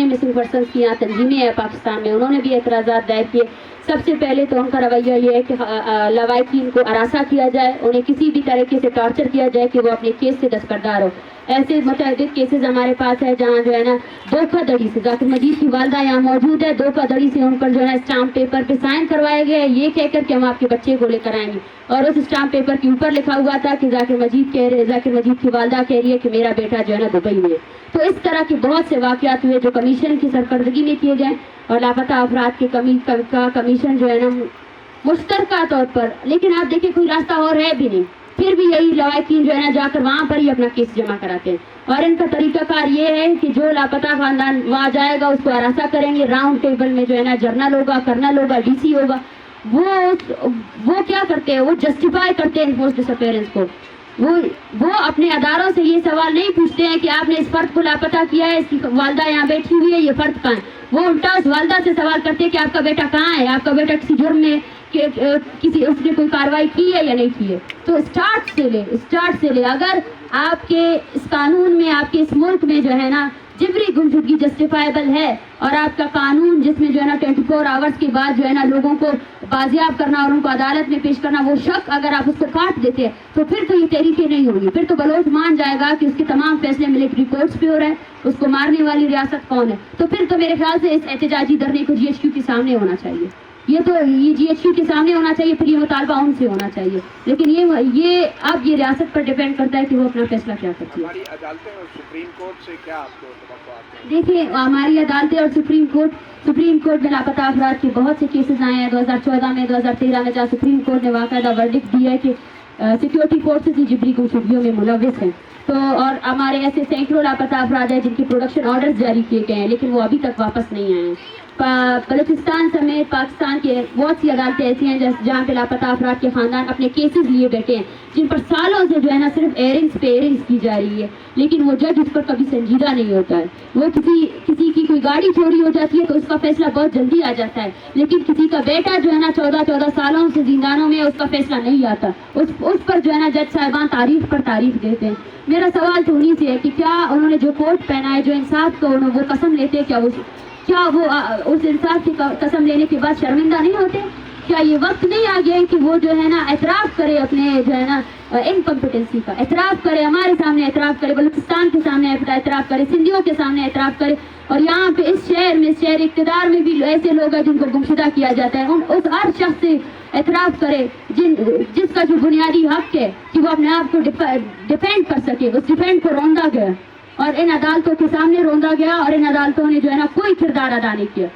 जितने missing person की यहाँ तंजीमें हैं पाकिस्तान में, उन्होंने भी एतराज़ात दायर किए। सबसे पहले तो उनका रवैया ये है कि लवाहिकीन को हरासा किया जाए, उन्हें किसी भी तरीके से टॉर्चर किया जाए कि वो अपने केस से दस्तबरदार हो। ऐसे मुतअद्दिद केसेस हमारे पास है जहाँ जो है ना धोखाधड़ी से, जाकिर मजीद की वालदा यहाँ मौजूद है, धोखाधड़ी से उन पर जो है स्टाम्प पेपर पे साइन करवाए गए ये कहकर कि हम आपके बच्चे को लेकर आएंगे, और उस स्टाम्प पेपर के ऊपर लिखा हुआ था कि जाकिर मजीद की वालदा कह रही है कि मेरा बेटा जो है ना दुबई में। तो इस तरह के बहुत से वाक़यात हुए जो कमीशन की सरकर्दगी में किए गए, और लापता अफराद के कमीशन जो है ना मुश्तरका तौर पर, लेकिन आप देखिए कोई रास्ता और है भी नहीं, फिर भी यही लवाहिकीन जो है ना जाकर वहाँ पर ही अपना केस जमा कराते हैं। और इनका तरीकाकार ये है कि जो लापता खानदान वहाँ जाएगा उसको हरासा करेंगे, राउंड टेबल में जो है ना जर्नल होगा, कर्नल होगा, डीसी होगा, वो क्या करते हैं, वो जस्टिफाई करते हैं इन्फोर्स डिसअपीयरेंस को। वो अपने अदारों से ये सवाल नहीं पूछते हैं कि आपने इस फर्द को लापता किया है, इसकी वालदा यहाँ बैठी हुई है, ये फर्द कहाँ है। वो उल्टा उस वालदा से सवाल करते हैं कि आपका बेटा कहाँ है, आपका बेटा किसी जुर्म में किसी उसने कोई कार्रवाई की है या नहीं की है। तो स्टार्ट से ले अगर आपके इस कानून में, आपके इस मुल्क में जो है ना जिबरी गुमशुदगी जस्टिफाइबल है, और आपका कानून जिसमें जो है ना 24 आवर्स के बाद जो है ना लोगों को बाजियाब करना और उनको अदालत में पेश करना, वो शक अगर आप उसको काट देते हैं तो फिर तो ये तहरीकें नहीं होंगी। फिर तो बलोच मान जाएगा कि उसके तमाम फैसले मिलिट्री कोर्ट्स पे हो रहे हैं, उसको मारने वाली रियासत कौन है। तो फिर तो मेरे ख्याल से इस एहतजाजी धरने को GHQ के सामने होना चाहिए, ये GHQ के सामने होना चाहिए, फिर ये मुतालबा उनसे होना चाहिए। लेकिन ये अब ये रियासत पर डिपेंड करता है कि वो अपना फैसला क्या करती है। हमारी अदालतें और सुप्रीम कोर्ट से क्या आपको तवक्कुआत हैं? देखिए हमारी अदालतें और सुप्रीम कोर्ट में लापता अफराद के बहुत से केसेस आए हैं 2014 में, 2013 में, जहाँ सुप्रीम कोर्ट ने बाकायदा वर्डिक्ट दिया है कि सिक्योरिटी फोर्सेस ही जिबरी गुमशुदगियों में मुलव्विस हैं। तो और हमारे ऐसे सैकड़ों लापता अफराद हैं जिनके प्रोडक्शन ऑर्डर्स जारी किए गए हैं, लेकिन वो अभी तक वापस नहीं आए हैं। बलूचिस्तान समेत पाकिस्तान के बहुत सी अदालतें ऐसी हैं जहाँ पे लापता अफराद के खानदान अपने केसेस लिए बैठे हैं, जिन पर सालों से जो है ना सिर्फ एयरिंग्स पे एयरिंग्स की जा रही है, लेकिन वो जज उस पर कभी संजीदा नहीं होता है। वो किसी की कोई गाड़ी चोरी हो जाती है तो उसका फैसला बहुत जल्दी आ जाता है, लेकिन किसी का बेटा जो है ना 14 सालों से जिंदानों में, उसका फैसला नहीं आता, उस पर जो है ना जज साहिबान तारीफ पर तारीफ देते हैं। मेरा सवाल तो उन्हीं से है कि क्या उन्होंने जो कोट पहना है, जो इंसाफ को वो कसम लेते हैं, क्या वो उस इंसाफ की कसम लेने के बाद शर्मिंदा नहीं होते? क्या ये वक्त नहीं आ गया है कि वो जो है ना एतराफ़ करे अपने जो है ना इनकम्पिटेंसी का, एतराफ़ करे, हमारे सामने एतराफ़ करे, बलूचिस्तान के सामने एतराफ़ करे, सिंधियों के सामने एतराफ़ करे। और यहाँ पे इस शहर इक़्तिदार में भी ऐसे लोग हैं जिनको गुमशुदा किया जाता है, उस हर शख्स से एतराफ़ करे जिसका जो बुनियादी हक है कि वो अपने आप को डिफेंड कर सके, उस डिफेंड को रौंदा गया और इन अदालतों के सामने रौंदा गया, और इन अदालतों ने जो है ना कोई किरदार अदा नहीं किया।